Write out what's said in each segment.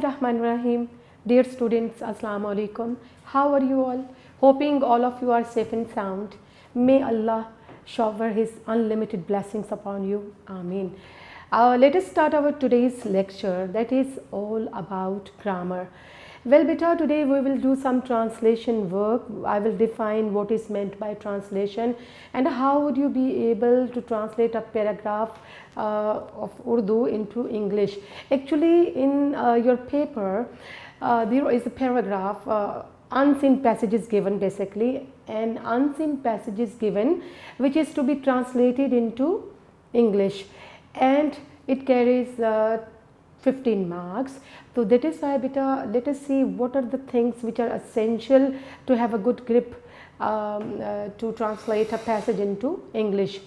Bismillahirrahmanirrahim. Dear students, Assalamu alaikum. How are you all? Hoping all of you are safe and sound. May Allah shower His unlimited blessings upon you. Ameen. Let us start our today's lecture, that is all about grammar. Well beta, today we will do some translation work. I will define what is meant by translation and how would you be able to translate a paragraph of Urdu into English. Actually in your paper there is a paragraph, unseen passages given, basically an unseen passage is given which is to be translated into English, and it carries 15 marks. So that is why beta, let us see what are the things which are essential to have a good grip to translate a passage into English.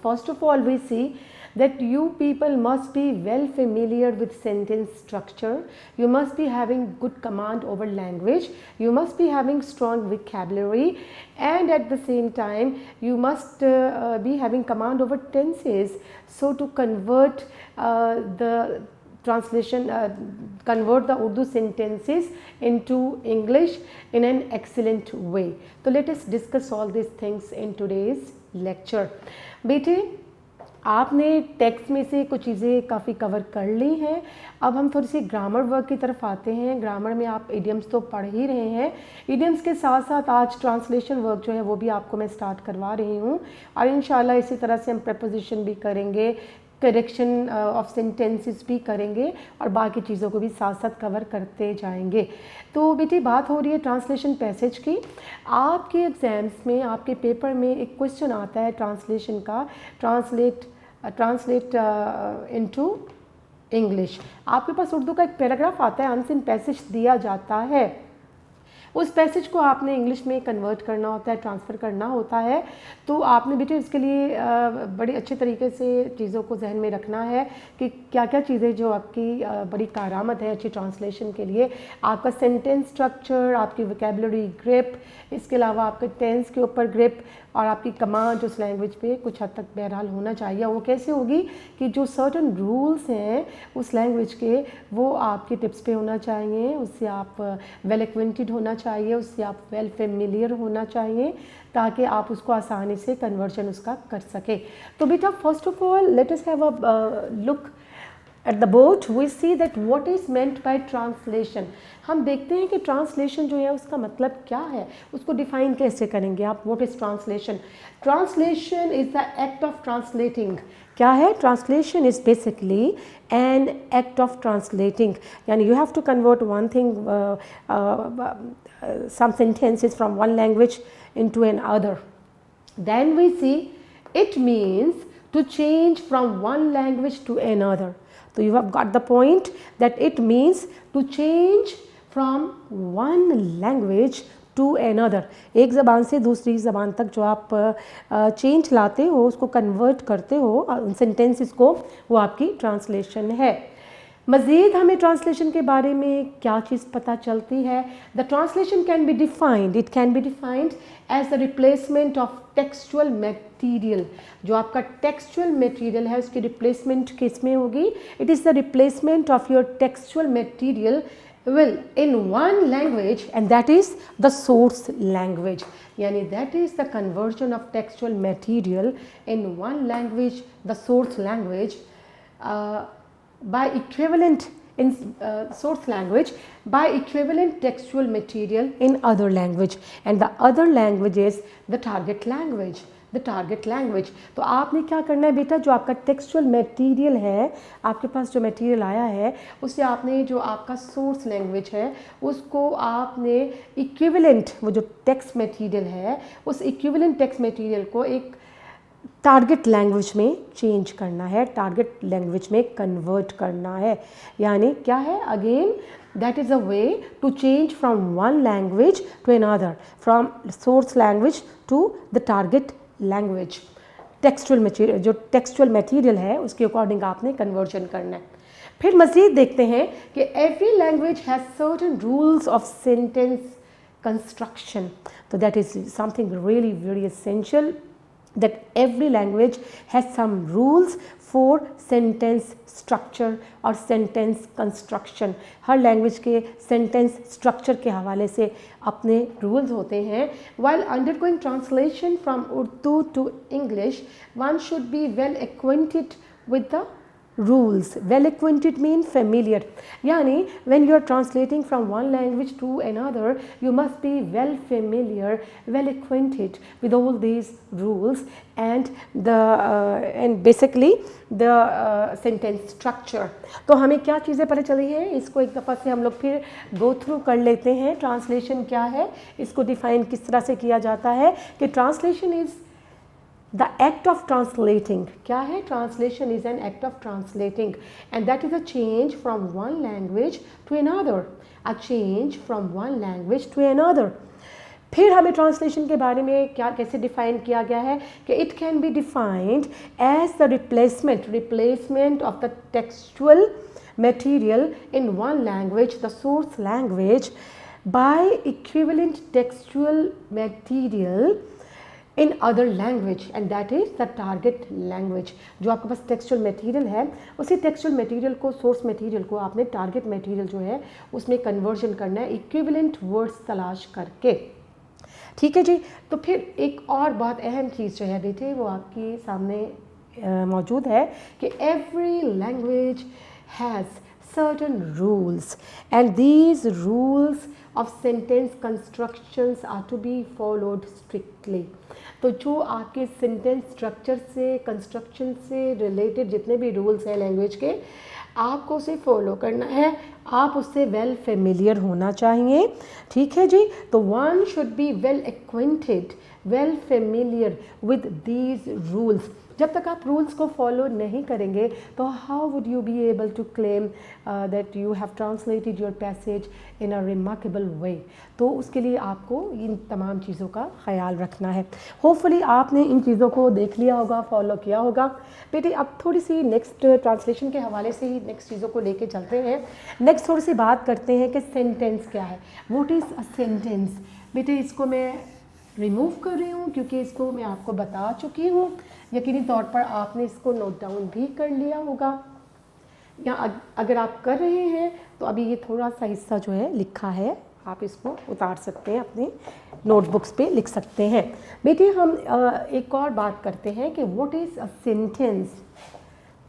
First of all, we see that you people must be well familiar with sentence structure. You must be having good command over language. You must be having strong vocabulary, and at the same time you must be having command over tenses. So to convert the translation, convert the Urdu sentences into English in an excellent way. So let us discuss all these things in today's lecture. बेटे, आपने text में से कुछ चीज़ें काफ़ी cover कर ली हैं. अब हम थोड़ी सी ग्रामर वर्क की तरफ आते हैं. ग्रामर में आप इडियम्स तो पढ़ ही रहे हैं. इडियम्स के साथ साथ आज ट्रांसलेशन वर्क जो है वो भी आपको मैं स्टार्ट करवा रही हूँ, और इंशाल्लाह इसी तरह से हम प्रपोजिशन भी करेंगे, करेक्शन ऑफ सेंटेंसेस भी करेंगे, और बाकी चीज़ों को भी साथ साथ कवर करते जाएंगे. तो बेटी, बात हो रही है ट्रांसलेशन पैसेज की. आपके एग्ज़ाम्स में, आपके पेपर में एक क्वेश्चन आता है ट्रांसलेशन का, ट्रांसलेट इनटू इंग्लिश. आपके पास उर्दू का एक पैराग्राफ आता है, अनसीन पैसेज दिया जाता है. उस पैसेज को आपने इंग्लिश में कन्वर्ट करना होता है, ट्रांसफ़र करना होता है. तो आपने बेटे इसके लिए बड़े अच्छे तरीके से चीज़ों को जहन में रखना है कि क्या क्या चीज़ें जो आपकी बड़ी कारआमद है अच्छी ट्रांसलेशन के लिए. आपका सेंटेंस स्ट्रक्चर, आपकी वोकैबुलरी ग्रिप, इसके अलावा आपके टेंस के ऊपर ग्रिप, और आपकी कमांड उस लैंग्वेज पे कुछ हद तक बहरहाल होना चाहिए. वो कैसे होगी कि जो सर्टन रूल्स हैं उस लैंग्वेज के, वो आपके टिप्स पे होना चाहिए, उससे आप वेल एक्वेंटेड होना चाहिए, उससे आप वेल फेमिलियर होना चाहिए, ताकि आप उसको आसानी से कन्वर्जन उसका कर सके. तो बेटा, first of all let us have a look at the board. We see that what is meant by translation. हम देखते हैं कि ट्रांसलेशन जो है उसका मतलब क्या है, उसको डिफाइन कैसे करेंगे आप. What is translation? Translation is the act of translating. क्या है? Translation is basically an act of translating. यानी you have to convert one thing, some sentences from one language into another. Then we see it means to change from one language to another. So you have got the point that it means to change from one language to another. एक ज़बान से दूसरी ज़बान तक जो आप change लाते हो, उसको कन्वर्ट करते हो उन सेंटेंसेस को, वो आपकी ट्रांसलेशन है. मज़ीद हमें ट्रांसलेशन के बारे में क्या चीज़ पता चलती है? The translation can be defined, it can be defined as the replacement of textual material. जो आपका टेक्सचुअल मटेरियल है उसकी रिप्लेसमेंट किस में होगी? It is the replacement of your textual material will in one language, and that is the source language. Yani that is the conversion of textual material in one language, the source language, by equivalent in source language, by equivalent textual material in other language, and the other language is the target language. The target language. तो आपने क्या करना है बेटा, जो आपका textual material है, आपके पास जो मटेरियल आया है, उससे आपने जो आपका सोर्स लैंग्वेज है उसको आपने इक्विवेलेंट, वो जो टेक्स्ट मटेरियल है उस इक्विवेलेंट टेक्स्ट मटेरियल को एक टारगेट लैंग्वेज में चेंज करना है, टारगेट लैंग्वेज में कन्वर्ट करना है. यानी क्या है? Again that is a way to change from one language to another, from source language to the target language. Textual material, जो टेक्सचुअल मटेरियल है उसके अकॉर्डिंग आपने कन्वर्जन करना है. फिर मज़ीद देखते हैं कि every language has certain rules of sentence construction. तो that is something really very essential. that every language has some rules for sentence structure और sentence construction. हर language के sentence structure के हवाले से अपने rules होते हैं. While undergoing translation from Urdu to English, one should be well acquainted with the rules. Well acquainted mean familiar. Yani when you are translating from one language to another, you must be well familiar, well acquainted with all these rules and and basically the sentence structure. तो हमें क्या चीज़ें पता चली हैं, इसको एक दफ़ा से हम लोग फिर go through कर लेते हैं. ट्रांसलेशन क्या है, इसको डिफाइन किस तरह से किया जाता है कि translation is the act of translating. क्या है? Translation is an act of translating and that is a change from one language to another. A change from one language to another. फिर हमें ट्रांसलेशन के बारे में क्या कैसे डिफाइन किया गया है कि it can be defined as the replacement of the textual material in one language, the source language, by equivalent textual material in other language and that is the target language. जो आपके पास textual material है, उसी textual material को, source material को आपने target material जो है उसमें कन्वर्जन करना है इक्विवेलेंट वर्ड्स तलाश करके. ठीक है जी. तो फिर एक और बहुत अहम चीज़ जो है बेटे वो आपके सामने मौजूद है कि every language has certain rules and these rules of sentence constructions are to be followed strictly. तो जो आपके सेंटेंस स्ट्रक्चर से, कंस्ट्रक्शन से रिलेटेड जितने भी रूल्स हैं लैंग्वेज के, आपको उसे फॉलो करना है. आप उससे वेल फेमिलियर होना चाहिए. ठीक है जी. तो one should be well acquainted, well familiar with these rules. जब तक आप रूल्स को फॉलो नहीं करेंगे तो how would you be able to claim that you have translated your passage in a remarkable way. तो उसके लिए आपको इन तमाम चीज़ों का ख्याल रखना है. होपफुली आपने इन चीज़ों को देख लिया होगा, फॉलो किया होगा. बेटे अब थोड़ी सी नेक्स्ट ट्रांसलेशन के हवाले से ही नेक्स्ट चीज़ों को लेके चलते हैं. नेक्स्ट थोड़ी सी बात करते हैं कि सेंटेंस क्या है. What is a sentence. बेटे इसको मैं रिमूव कर रही हूँ क्योंकि इसको मैं आपको बता चुकी हूँ. यकीनी तौर पर आपने इसको नोट डाउन भी कर लिया होगा, या अगर आप कर रहे हैं तो अभी ये थोड़ा सा हिस्सा जो है लिखा है, आप इसको उतार सकते हैं, अपने नोटबुक्स पे लिख सकते हैं. बेटे हम एक और बात करते हैं कि व्हाट इज़ अ सेंटेंस.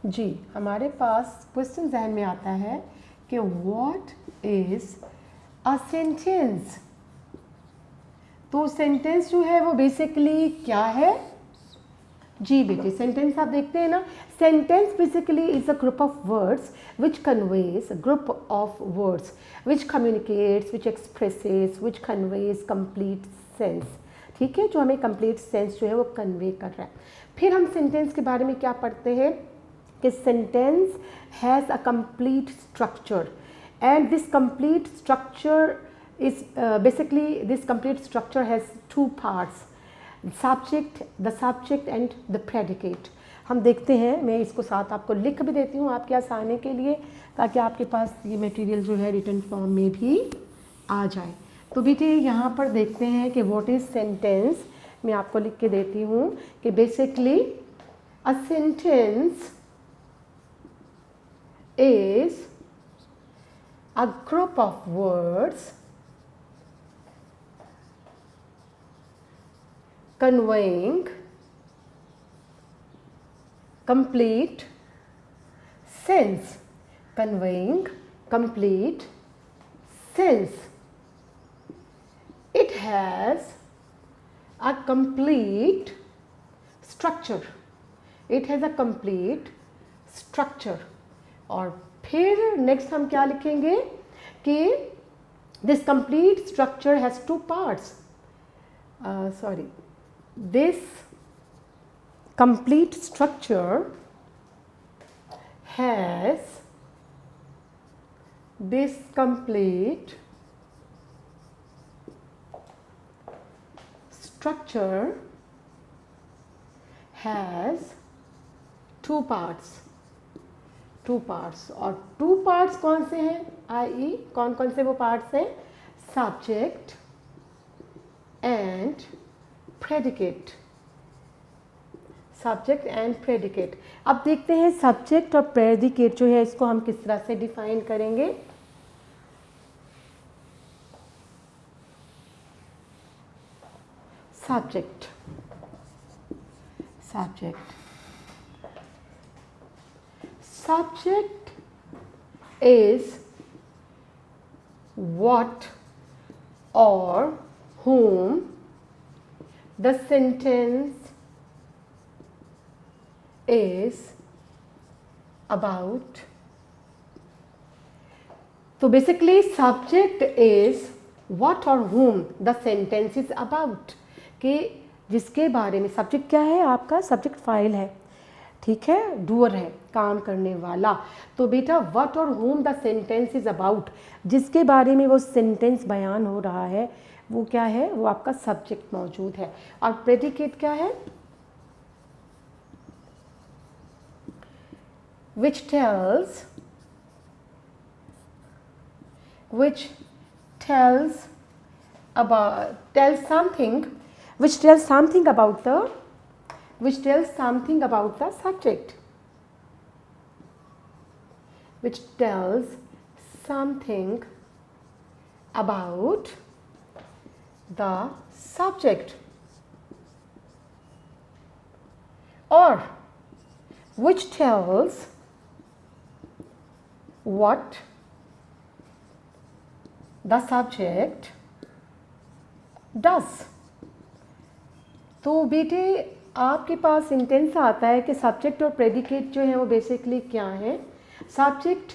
जी हमारे पास क्वेश्चन जहन में आता है कि व्हाट इज़ अ सेंटेंस. तो सेंटेंस जो है वो बेसिकली क्या है. जी बेटे सेंटेंस आप देखते हैं ना. Sentence basically is a group of words which conveys, group of words which communicates, which expresses, which conveys complete sense. ठीक है, जो हमें कंप्लीट सेंस जो है वो कन्वे कर रहा है. फिर हम सेंटेंस के बारे में क्या पढ़ते हैं कि sentence has a complete structure and this complete structure is basically this complete structure has two parts, the subject and the predicate. हम देखते हैं, मैं इसको साथ आपको लिख भी देती हूँ आपके आसानी के लिए, ताकि आपके पास ये मटेरियल जो है रिटन फॉर्म में भी आ जाए. तो बेटे यहाँ पर देखते हैं कि व्हाट इज़ सेंटेंस. मैं आपको लिख के देती हूँ कि basically a sentence is a group of words conveying complete sense. Conveying complete sense. It has a complete structure. It has a complete structure. और फिर नेक्स्ट हम क्या लिखेंगे कि this complete structure has two parts. This complete structure has two parts. और two parts कौन से हैं, i.e. कौन कौन से वो parts हैं, subject and predicate. Subject and predicate. अब देखते हैं सब्जेक्ट और प्रेडिकेट जो है इसको हम किस तरह से डिफाइन करेंगे। Subject is what or whom the sentence is about। तो basically subject is what or whom the sentence is about, कि जिसके बारे में, सब्जेक्ट क्या है आपका, सब्जेक्ट फाइल है, ठीक है, डूअर है, काम करने वाला। तो बेटा what और whom the sentence is about, जिसके बारे में वो सेंटेंस बयान हो रहा है, वो क्या है, वो आपका सब्जेक्ट मौजूद है। और प्रेडिकेट क्या है, which tells something about the subject, which tells something about the subject, or which tells what the subject does। तो बेटे आपके पास सेंटेंस आता है कि सब्जेक्ट और प्रेडिकेट जो है वो बेसिकली क्या है। सब्जेक्ट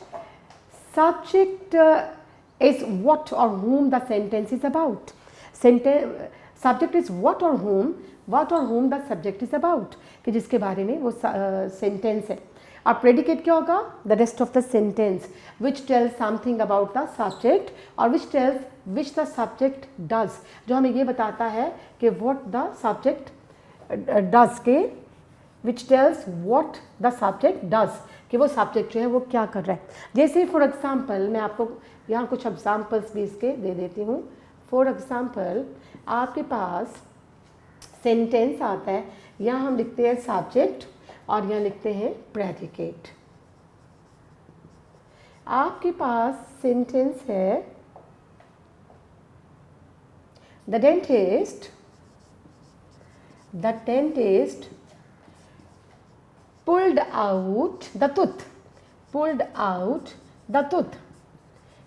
इज व्हाट और whom the sentence is about. Subject is what और whom the subject is about, कि जिसके बारे में वो सेंटेंस है। और प्रेडिकेट क्या होगा, the rest of the sentence which tells something about the subject, और विच द सब्जेक्ट डज, जो हमें ये बताता है कि व्हाट द सब्जेक्ट डज, के which tells what the subject does, कि वो सब्जेक्ट जो है वो क्या कर रहा है। जैसे फॉर एग्जांपल मैं आपको यहाँ कुछ एग्जांपल्स भी इसके दे देती हूँ। फॉर एग्जांपल आपके पास सेंटेंस आता है, यहाँ हम लिखते हैं सब्जेक्ट और यहाँ लिखते हैं प्रेडिकेट। आपके पास सेंटेंस है, the dentist pulled out the tooth,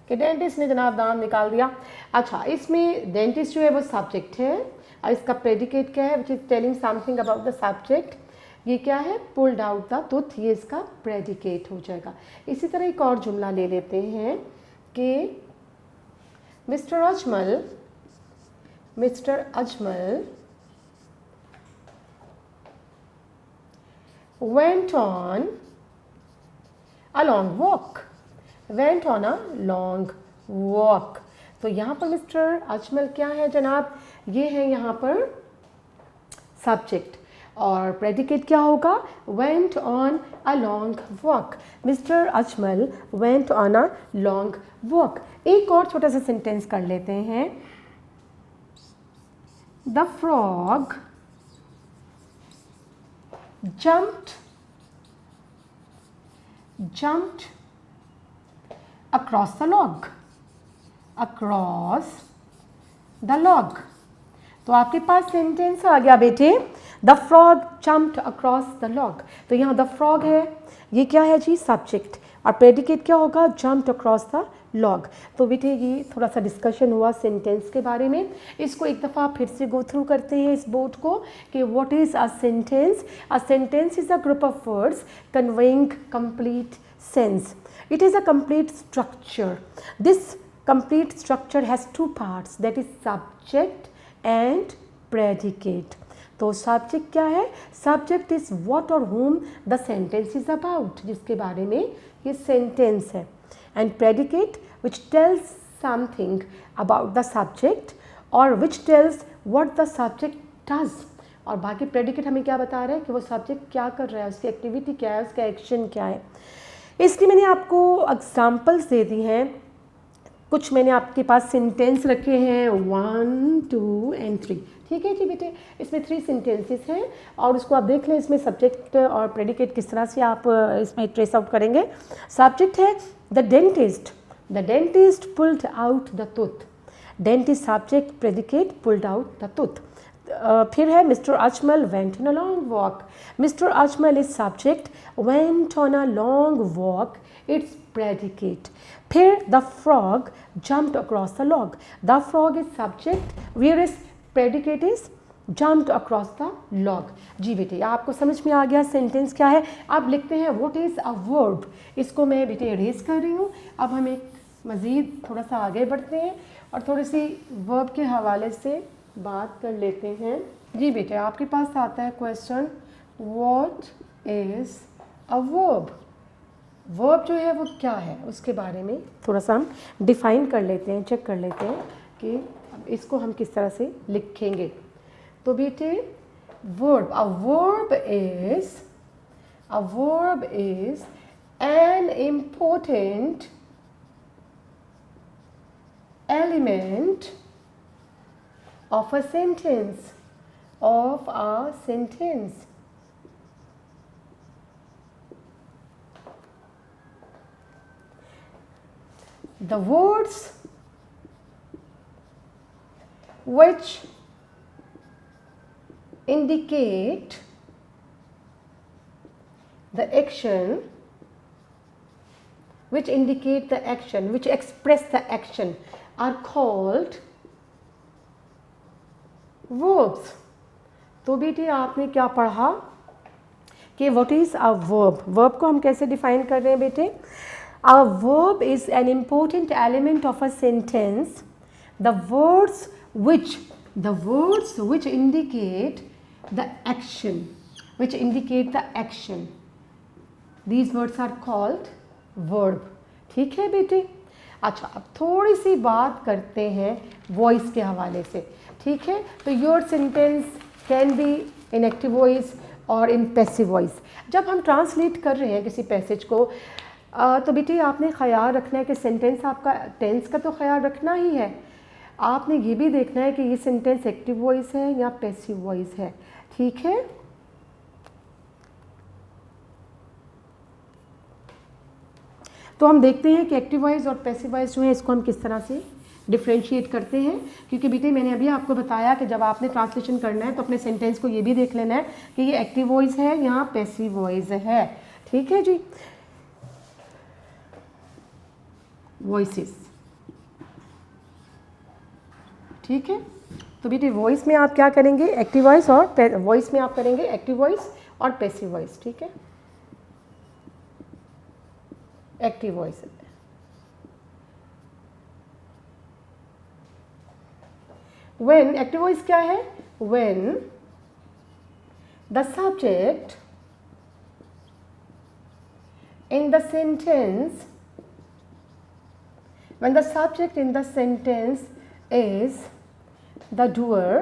कि डेंटिस्ट ने जनाब दांत निकाल दिया। अच्छा, इसमें डेंटिस्ट जो है वो सब्जेक्ट है और इसका प्रेडिकेट क्या है, which is telling something about the subject. ये क्या है, पुल्ड आउट द टूथ, ये इसका प्रेडिकेट हो जाएगा। इसी तरह एक और जुमला ले लेते हैं कि mister Ajmal went on a long walk। तो यहाँ पर मिस्टर अजमल क्या है जनाब, ये है यहाँ पर सब्जेक्ट, और प्रेडिकेट क्या होगा, went on a long walk। Mister Ajmal went on a long walk। एक और छोटा सा सेंटेंस कर लेते हैं, the frog jumped across the log। तो आपके पास सेंटेंस आ गया बेटे, the frog jumped across the log। तो यहाँ द फ्रॉग है, ये क्या है जी, सब्जेक्ट, और प्रेडिकेट क्या होगा, jumped across the log। तो बेटे ये थोड़ा सा डिस्कशन हुआ सेंटेंस के बारे में। इसको एक दफ़ा फिर से गो थ्रू करते हैं इस बोर्ड को, कि what is a sentence. A sentence is a group of words conveying complete sense. It is a complete structure. This complete structure has two parts, that is subject and predicate. तो subject क्या है, subject is what और whom the sentence is about, जिसके बारे में ये sentence है। And predicate which tells something about the subject or which tells what the subject does। और बाकी प्रेडिकेट हमें क्या बता रहा है कि वो सब्जेक्ट क्या कर रहा है, उसकी एक्टिविटी क्या है, उसका एक्शन क्या है। इसलिए मैंने आपको एग्जाम्पल्स दे दी हैं कुछ मैंने आपके पास सेंटेंस रखे हैं 1, 2 एंड 3। ठीक है जी बेटे, इसमें 3 सेंटेंसेस हैं और उसको आप देख लें, इसमें सब्जेक्ट और प्रेडिकेट किस तरह से आप इसमें ट्रेस आउट करेंगे। सब्जेक्ट है the dentist pulled out the tooth. Dentist subject, predicate, pulled out the tooth. फिर है mister Ajmal went on a long walk. Mister Ajmal is subject, went on a long walk it's predicate. फिर the frog jumped across the log. The frog is subject, where is predicate is jumped across the log. जी बेटे, आपको समझ में आ गया sentence क्या है। अब लिखते हैं व्हाट इज़ अ वर्ब। इसको मैं बेटे इरेज कर रही हूँ। अब हम एक मज़ीद थोड़ा सा आगे बढ़ते हैं और थोड़ी सी वर्ब के हवाले से बात कर लेते हैं। जी बेटे, आपके पास आता है question what is a verb. Verb जो है वो क्या है, उसके बारे में थोड़ा सा हम डिफ़ाइन कर लेते हैं, चेक कर लेते हैं कि इसको हम किस तरह से लिखेंगे। तो बेटे verb, a verb is an important element of a sentence. The words which indicate the action, which express the action are called verbs। तो बेटे आपने क्या पढ़ा कि what is a verb. Verb को हम कैसे डिफाइन कर रहे हैं बेटे। अ verb is an important element of a sentence. The words which indicate the action, these words are called verb। ठीक है बेटे। अच्छा, अब थोड़ी सी बात करते हैं वॉइस के हवाले से। ठीक है, तो your sentence can be in active voice और इन पैसिव वॉइस। जब हम ट्रांसलेट कर रहे हैं किसी पैसेज को तो बेटे आपने ख्याल रखना है कि सेंटेंस आपका टेंस का तो ख्याल रखना ही है, आपने ये भी देखना है कि ये सेंटेंस एक्टिव वॉइस है या पैसिव वॉइस है। ठीक है, तो हम देखते हैं कि एक्टिव वॉइस और पैसिव वॉइस जो है इसको हम किस तरह से डिफ्रेंशिएट करते हैं। क्योंकि बेटे मैंने अभी आपको बताया कि जब आपने ट्रांसलेशन करना है तो अपने सेंटेंस को ये भी देख लेना है कि ये एक्टिव वॉइस है या पैसिव वॉइस है। ठीक है जी। वॉइसेस, ठीक है, तो बेटे वॉइस में आप क्या करेंगे, एक्टिव वॉइस, और वॉइस में आप करेंगे एक्टिव वॉइस और पैसिव वॉइस। ठीक है, active voice when, active voice क्या है, when the subject in the sentence is the doer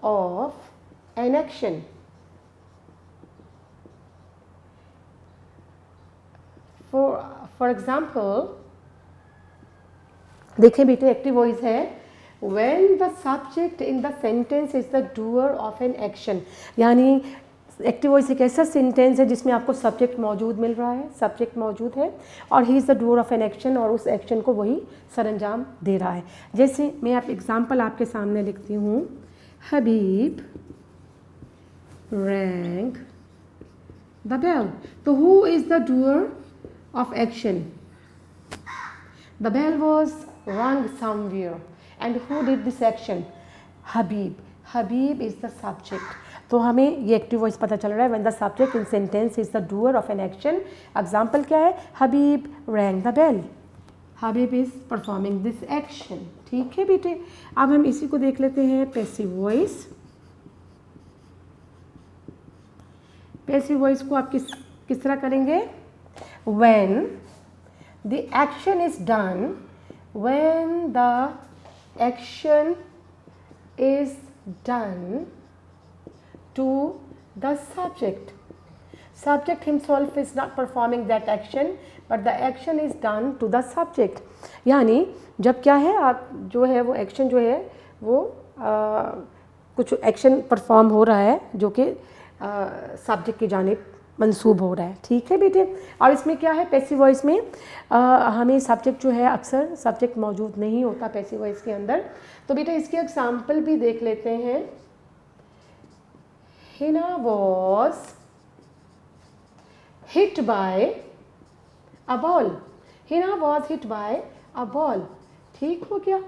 of an action। For example, देखें बेटे एक्टिव वॉइस है when the subject in the sentence is the doer of an action। यानी active voice एक ऐसा sentence है जिसमें आपको subject मौजूद मिल रहा है, सब्जेक्ट मौजूद है और he is the doer of an action, और उस एक्शन को वही सरअंजाम दे रहा है। जैसे मैं आप एग्जांपल आपके सामने लिखती हूँ, हबीब रैंग द बेल। तो who is the doer of action? The bell was rung somewhere, and who did this action? Habib। Habib is the subject। तो हमें ये एक्टिव वॉइस पता चल रहा है when the subject in sentence is the doer of an action। Example क्या है, Habib rang the bell। Habib is performing this action। ठीक है बेटे, अब हम इसी को देख लेते हैं पैसिव वॉइस। पैसिव वॉइस को आप किस तरह करेंगे, when the action is done to the subject। Subject himself is not performing that action, but the action is done to the subject. यानी जब क्या है, आप जो है वो एक्शन जो है वो कुछ एक्शन परफॉर्म हो रहा है जो कि सब्जेक्ट की जानिब मंसूब हो रहा है। ठीक है बेटे, और इसमें क्या है, पैसिव वॉइस में हमें सब्जेक्ट जो है, अक्सर सब्जेक्ट मौजूद नहीं होता पैसिव वॉइस के अंदर। तो बेटा इसकी एग्जाम्पल भी देख लेते हैं। Hina was hit by a ball. Hina was hit by a ball. ठीक हो गया।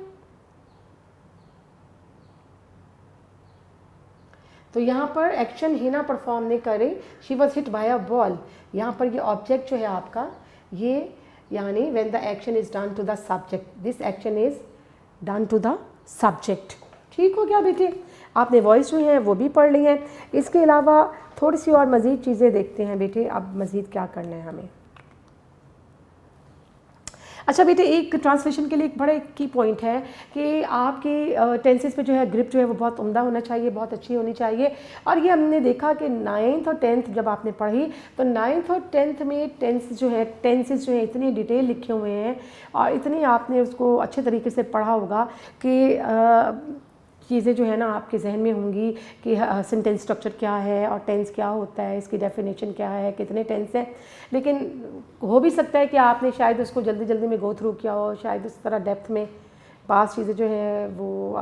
तो यहाँ पर एक्शन हिना परफॉर्म नहीं करे, she was hit by a ball. यहाँ पर ये ऑब्जेक्ट जो है आपका, ये यानी when the action is done to the subject, this action is done to the subject. ठीक हो गया बेटे, आपने वॉइस जो है वो भी पढ़ ली है। इसके अलावा थोड़ी सी और मज़ीद चीज़ें देखते हैं बेटे, अब मज़ीद क्या करना है हमें। अच्छा बेटे, एक ट्रांसलेशन के लिए एक बड़ा की पॉइंट है कि आपकी टेंसेस पे जो है ग्रिप जो है वो बहुत उम्दा होना चाहिए, बहुत अच्छी होनी चाहिए। और ये हमने देखा कि 9th और 10th जब आपने पढ़ी तो 9th और 10th में टेंसेस जो है इतनी डिटेल लिखे हुए हैं और इतनी आपने उसको अच्छे तरीके से पढ़ा होगा कि चीज़ें जो है ना आपके जहन में होंगी कि सेंटेंस स्ट्रक्चर क्या है और टेंस क्या होता है, इसकी डेफिनेशन क्या है, कितने टेंस हैं। लेकिन हो भी सकता है कि आपने शायद उसको जल्दी जल्दी में गो थ्रू किया हो, शायद उस तरह डेप्थ में पास चीज़ें जो है वो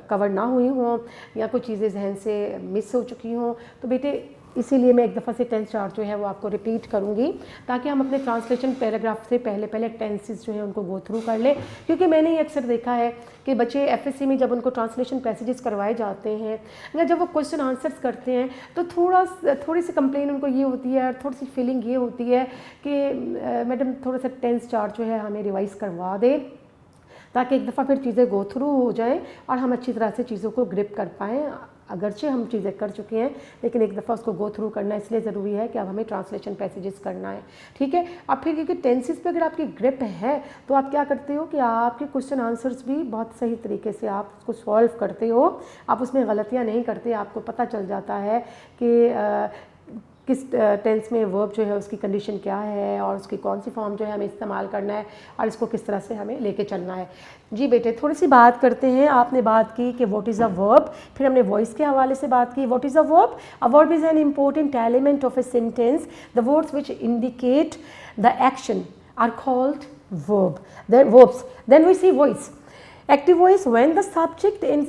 कवर ना हुई हों या कुछ चीज़ें जहन से मिस हो चुकी हों। तो बेटे इसीलिए मैं एक दफ़ा से टेंस चार्ट जो है वो आपको रिपीट करूँगी ताकि हम अपने ट्रांसलेशन पैराग्राफ से पहले टेंसेस जो है उनको गो थ्रू कर लें। क्योंकि मैंने ये अक्सर देखा है कि बच्चे एफएससी में जब उनको ट्रांसलेशन पैसेजेस करवाए जाते हैं या जब वो क्वेश्चन आंसर्स करते हैं तो थोड़ी सी कंप्लेन उनको ये होती है और थोड़ी सी फीलिंग ये होती है कि मैडम थोड़ा सा टेंस चार्ट जो है हमें रिवाइज करवा दे ताकि एक दफ़ा फिर चीज़ें गो थ्रू हो जाएं और हम अच्छी तरह से चीज़ों को ग्रिप कर पाएँ। अगरचे हम चीज़ें कर चुके हैं लेकिन एक दफ़ा उसको गो थ्रू करना इसलिए ज़रूरी है कि अब हमें ट्रांसलेशन पैसेजेस करना है। ठीक है, अब फिर क्योंकि टेंसेस पे अगर आपकी ग्रिप है तो आप क्या करते हो कि आपके क्वेश्चन आंसर्स भी बहुत सही तरीके से आप उसको सॉल्व करते हो, आप उसमें गलतियाँ नहीं करते। आपको पता चल जाता है कि किस टेंस में वर्ब जो है उसकी कंडीशन क्या है और उसकी कौन सी फॉर्म जो है हमें इस्तेमाल करना है और इसको किस तरह से हमें लेके चलना है। जी बेटे, थोड़ी सी बात करते हैं। आपने बात की कि व्हाट इज़ अ वर्ब, फिर हमने वॉइस के हवाले से बात की। What is a verb? A verb is an important element of a sentence. The words which indicate the action are called verb, verbs. Then we see voice. Active voice, when the subject in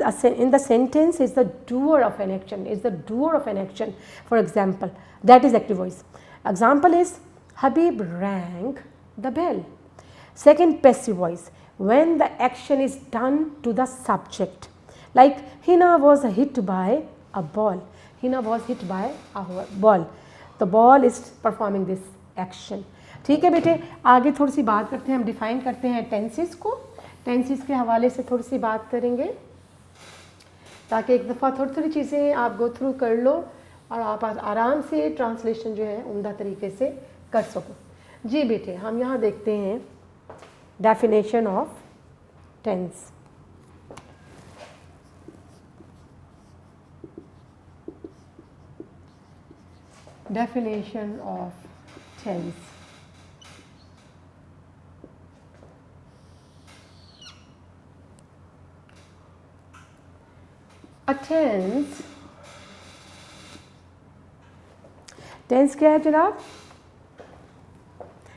the sentence is the doer of an action, is the doer of an action. For example, that is active voice. Example is Habib rang the bell. Second, passive voice, when the action is done to the subject. Like Hina was hit by a ball. Hina was hit by a ball. The ball is performing this action. ठीक है बेटे, आगे थोड़ी सी बात करते हैं, हम define करते हैं टेंसेस को। टेंसेस के हवाले से थोड़ी सी बात करेंगे ताकि एक दफ़ा थोड़ी चीज़ें आप गो थ्रू कर लो और आप आराम से ट्रांसलेशन जो है उम्दा तरीके से कर सको। जी बेटे, हम यहाँ देखते हैं definition of tense. Definition of tense. A tense, tense क्या है जनाब?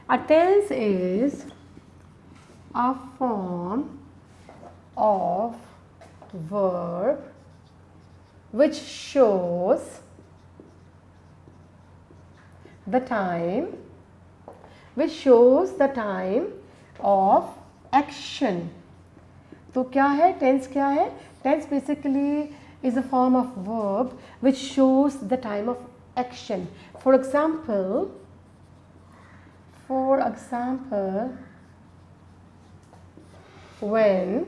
A tense is a form of verb which shows the time, of action. तो क्या है टेंस? क्या है tense? Basically is a form of verb which shows the time of action. For example, when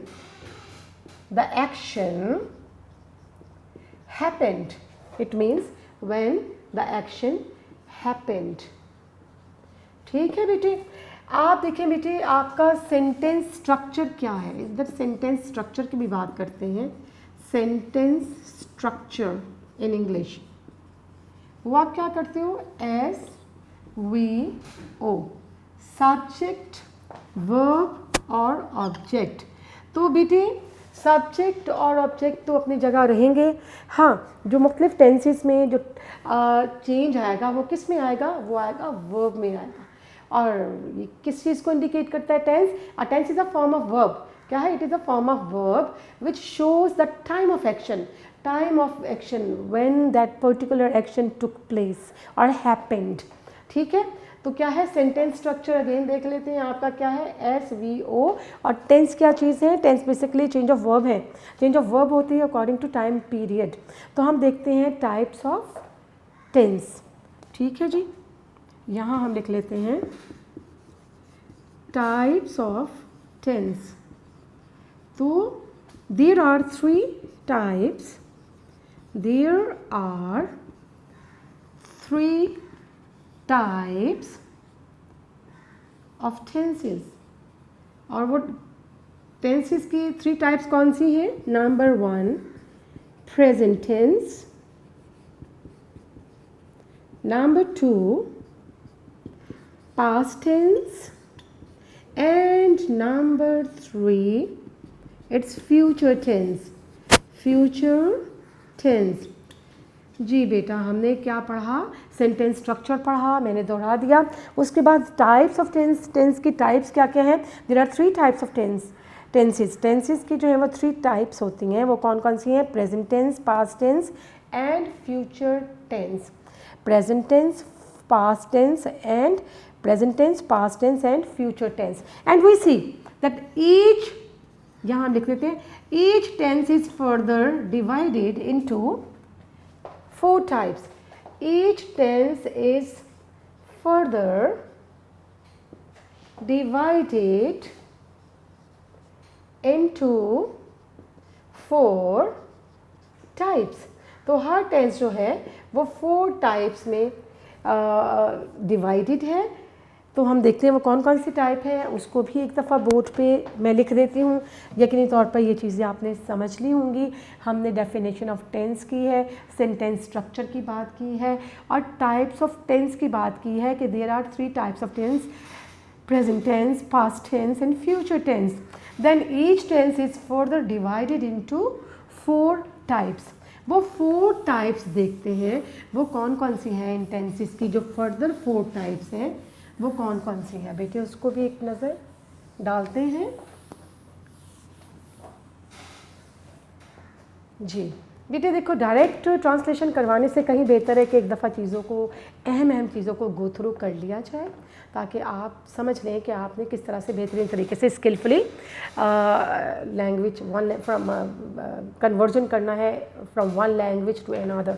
the action happened, it means when the action happened. ठीक है बेटे, आप देखें बेटे आपका सेंटेंस स्ट्रक्चर क्या है। इधर सेंटेंस स्ट्रक्चर की भी बात करते हैं। सेंटेंस स्ट्रक्चर इन इंग्लिश, वो आप क्या करते हो, SVO, सब्जेक्ट वर्ब और ऑब्जेक्ट। तो बेटे सब्जेक्ट और ऑब्जेक्ट तो अपनी जगह रहेंगे, हाँ जो मुख्तलिफ टेंसेस में जो चेंज आएगा वो किस में आएगा, वो आएगा वर्ब में आएगा। और ये किस चीज़ को इंडिकेट करता है, tense? A tense is a form of verb. क्या है? It is a form of verb which shows the time of action, time of action when that particular action took place और हैपेंड। ठीक है, तो क्या है सेंटेंस स्ट्रक्चर, अगेन देख लेते हैं आपका क्या है, SVO। और टेंस क्या चीज़ है, tense basically change of verb है। चेंज ऑफ वर्ब होती है अकॉर्डिंग टू टाइम पीरियड। तो हम देखते हैं टाइप्स ऑफ टेंस। ठीक है जी, यहाँ हम लिख लेते हैं टाइप्स ऑफ टेंस। तो there are 3 types, there are 3 types of tenses. और वो टेंसेस की 3 टाइप्स कौन सी हैं? Number 1 present tense, number 2 past tense, and number 3 it's future tense, future tense। जी बेटा, हमने क्या पढ़ा, सेंटेंस स्ट्रक्चर पढ़ा, मैंने दोहरा दिया। उसके बाद टाइप्स ऑफ टेंस, टेंस की टाइप्स क्या क्या हैं? There are 3 types of tenses. Tenses की जो है वो 3 टाइप्स होती हैं, वो कौन कौन सी हैं? Present tense, past tense and future tense. Present tense, past tense and present tense, past tense and future tense, and we see that each, यहाँ हम लिख देते हैं, each tense is further divided into 4 types. Each tense is further divided into 4 types. तो हर tense जो है वो 4 types में डिवाइडेड है। तो हम देखते हैं वो कौन कौन सी टाइप है, उसको भी एक दफ़ा बोर्ड पे मैं लिख देती हूँ। यकीनी तौर पर ये चीज़ें आपने समझ ली होंगी। हमने डेफिनेशन ऑफ टेंस की है, सेंटेंस स्ट्रक्चर की बात की है और टाइप्स ऑफ टेंस की बात की है कि there are 3 types of tense, present tense, past tense and future tense. Then each tense is further divided into 4 types. वो 4 टाइप्स देखते हैं, वो कौन कौन सी हैं इन टेंसेस की, जो फर्दर 4 टाइप्स हैं वो कौन कौन सी है बेटे, उसको भी एक नज़र डालते हैं। जी बेटे देखो, डायरेक्ट ट्रांसलेशन करवाने से कहीं बेहतर है कि एक दफ़ा चीज़ों को, अहम चीज़ों को गो थ्रू कर लिया जाए, ताकि आप समझ लें कि आपने किस तरह से बेहतरीन तरीके से स्किलफुली लैंग्वेज फ्रॉम कन्वर्जन करना है from one language to another.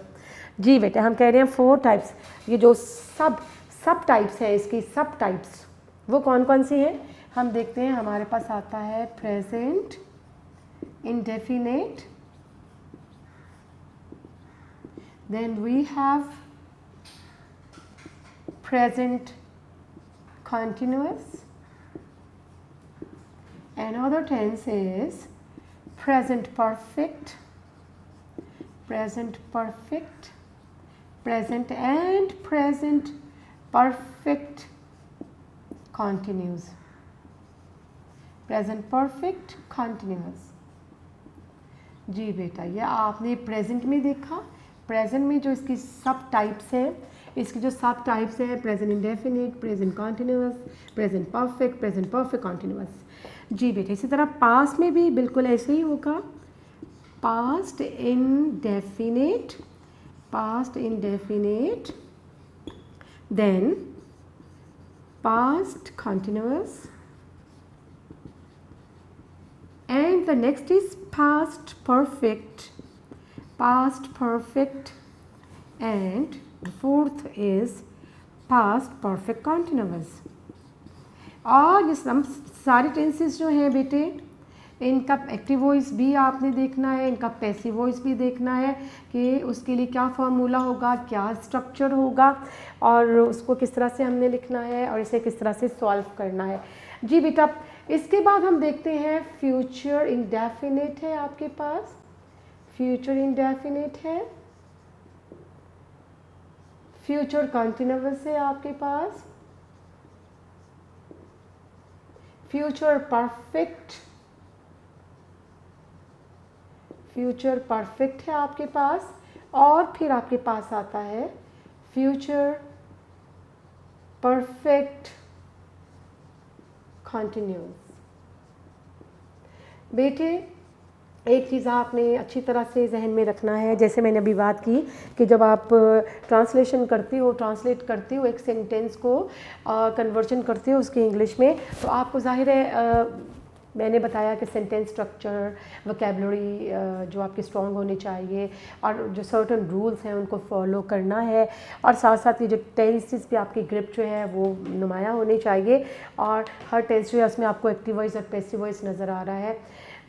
जी बेटे, हम कह रहे हैं 4 टाइप्स। ये जो सब टाइप्स हैं, इसकी सब टाइप्स वो कौन कौन सी हैं हम देखते हैं। हमारे पास आता है present indefinite, then we have present continuous, another tense is present perfect, present perfect, present and present perfect continuous, present perfect continuous। जी बेटा, ये आपने प्रेजेंट में देखा। प्रेजेंट में जो इसकी सब टाइप्स हैं, इसकी जो सब टाइप्स हैं, present indefinite, present continuous, present perfect continuous. जी बेटा, इसी तरह पास्ट में भी बिल्कुल ऐसे ही होगा। Past indefinite, then past continuous, and the next is past perfect, and the fourth is past perfect continuous। और ये सारे टेंसेस जो हैं बेटे, इनका एक्टिव वॉइस भी आपने देखना है, इनका पैसिव वॉइस भी देखना है कि उसके लिए क्या फार्मूला होगा, क्या स्ट्रक्चर होगा और उसको किस तरह से हमने लिखना है और इसे किस तरह से सॉल्व करना है। जी बेटा, इसके बाद हम देखते हैं फ्यूचर इंडेफिनिट है आपके पास, फ्यूचर इंडेफिनिट है। फ्यूचर कंटिन्यूअस है आपके पास, फ्यूचर परफेक्ट, फ्यूचर परफेक्ट है आपके पास, और फिर आपके पास आता है फ्यूचर परफेक्ट कंटिन्यूस। बेटे एक चीज़ आपने अच्छी तरह से जहन में रखना है, जैसे मैंने अभी बात की कि जब आप ट्रांसलेशन करती हो, ट्रांसलेट करती हो एक सेंटेंस को, कन्वर्जन करती हो उसके इंग्लिश में, तो आपको जाहिर है मैंने बताया कि सेंटेंस स्ट्रक्चर, वोकैबुलरी जो आपकी स्ट्रॉन्ग होनी चाहिए, और जो सर्टन रूल्स हैं उनको फॉलो करना है, और साथ साथ ये जो टेंसेस पे आपकी ग्रिप जो है वो नुमायाँ होनी चाहिए, और हर टेंस जो है उसमें आपको एक्टिव वॉइस और पैसिव वॉइस नज़र आ रहा है,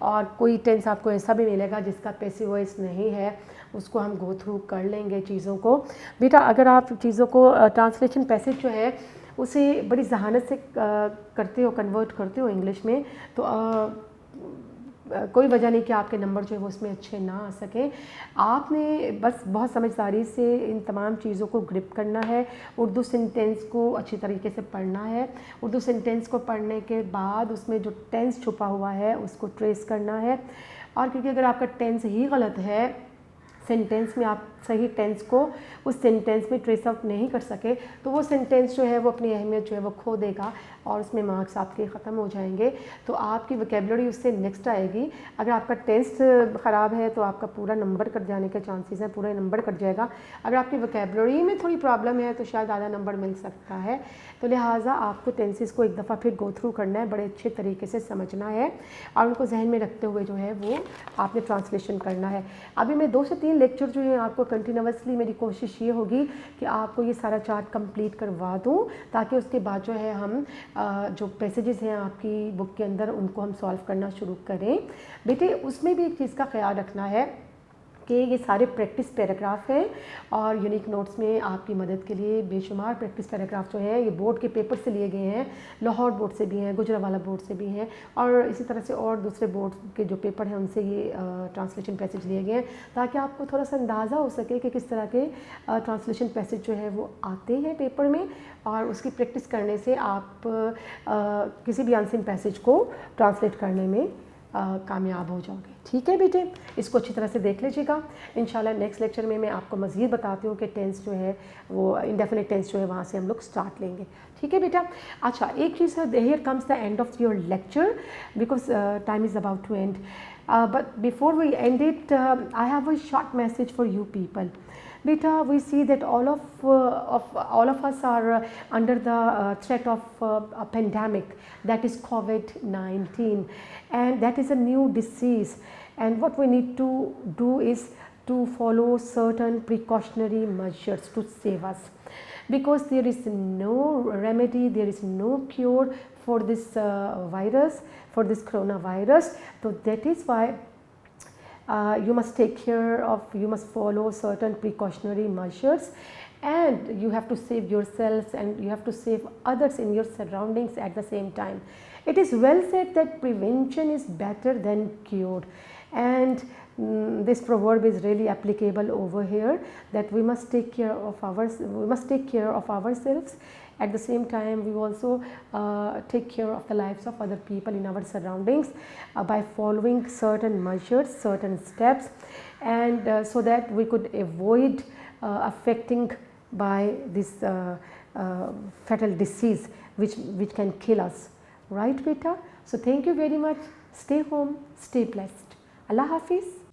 और कोई टेंस आपको ऐसा भी मिलेगा जिसका पैसिव वॉइस नहीं है, उसको हम गो थ्रू कर लेंगे चीज़ों को। बेटा अगर आप चीज़ों को ट्रांसलेशन पैसेज जो है उसे बड़ी जहानत से करते हो, कन्वर्ट करते हो इंग्लिश में, तो कोई वजह नहीं कि आपके नंबर जो है वो उसमें अच्छे ना आ सकें। आपने बस बहुत समझदारी से इन तमाम चीज़ों को ग्रिप करना है, उर्दू सेंटेंस को अच्छी तरीके से पढ़ना है, उर्दू सेंटेंस को पढ़ने के बाद उसमें जो टेंस छुपा हुआ है उसको ट्रेस करना है, और क्योंकि अगर आपका टेंस ही गलत है, सेंटेंस में आप सही टेंस को उस सेंटेंस में ट्रेस आउट नहीं कर सके, तो वो सेंटेंस जो है वो अपनी अहमियत जो है वो खो देगा, और उसमें मार्क्स आपके ख़त्म हो जाएंगे। तो आपकी वोकैबुलरी उससे नेक्स्ट आएगी। अगर आपका टेस्ट ख़राब है तो आपका पूरा नंबर कट जाने के चांसेस हैं, पूरा नंबर कट जाएगा। अगर आपकी वोकैबुलरी में थोड़ी प्रॉब्लम है तो शायद आधा नंबर मिल सकता है। तो लिहाजा आपको टेंसेस को एक दफ़ा फिर गो थ्रू करना है, बड़े अच्छे तरीके से समझना है, और उनको जहन में रखते हुए जो है वो आपने ट्रांसलेशन करना है। अभी मैं 2 से 3 लेक्चर जो है आपको कंटिन्यूसली, मेरी कोशिश ये होगी कि आपको ये सारा चार्ट कंप्लीट करवा दूँ, ताकि उसके बाद जो है हम जो पैसेजेस हैं आपकी बुक के अंदर उनको हम सॉल्व करना शुरू करें। बेटे उसमें भी एक चीज़ का ख्याल रखना है कि ये सारे प्रैक्टिस पैराग्राफ हैं, और यूनिक नोट्स में आपकी मदद के लिए बेशुमार प्रैक्टिस पैराग्राफ जो हैं ये बोर्ड के पेपर से लिए गए हैं, लाहौर बोर्ड से भी हैं, गुजरावाला बोर्ड से भी हैं, और इसी तरह से और दूसरे बोर्ड के जो पेपर हैं उनसे ये ट्रांसलेशन पैसेज लिए गए हैं, ताकि आपको थोड़ा सा अंदाज़ा हो सके कि किस तरह के ट्रांसलेशन पैसेज जो है वो आते हैं पेपर में, और उसकी प्रैक्टिस करने से आप किसी भी अनसीन पैसेज को ट्रांसलेट करने में कामयाब हो जाओगे। ठीक है बेटे, इसको अच्छी तरह से देख लीजिएगा। इंशाल्लाह नेक्स्ट लेक्चर में मैं आपको मज़ीद बताती हूँ कि टेंस जो है वो इंडेफिनिट टेंस जो है वहाँ से हम लोग स्टार्ट लेंगे। ठीक है बेटा। अच्छा एक चीज़ है, here comes the end of your lecture because time is about to end, but before we end it I have a short message for you people. Beta, we see that all of us are under the threat of a pandemic, that is COVID-19, and that is a new disease. And what we need to do is to follow certain precautionary measures to save us, because there is no remedy, there is no cure for this virus, for this coronavirus. So that is why you must take care of, you must follow certain precautionary measures, and you have to save yourselves and you have to save others in your surroundings at the same time. It is well said that prevention is better than cure, and this proverb is really applicable over here, that we must take care of ourselves. At the same time, we also take care of the lives of other people in our surroundings by following certain measures, certain steps, and so that we could avoid affecting by this fatal disease which can kill us. Right, beta? So thank you very much. Stay home, stay blessed. Allah Hafiz.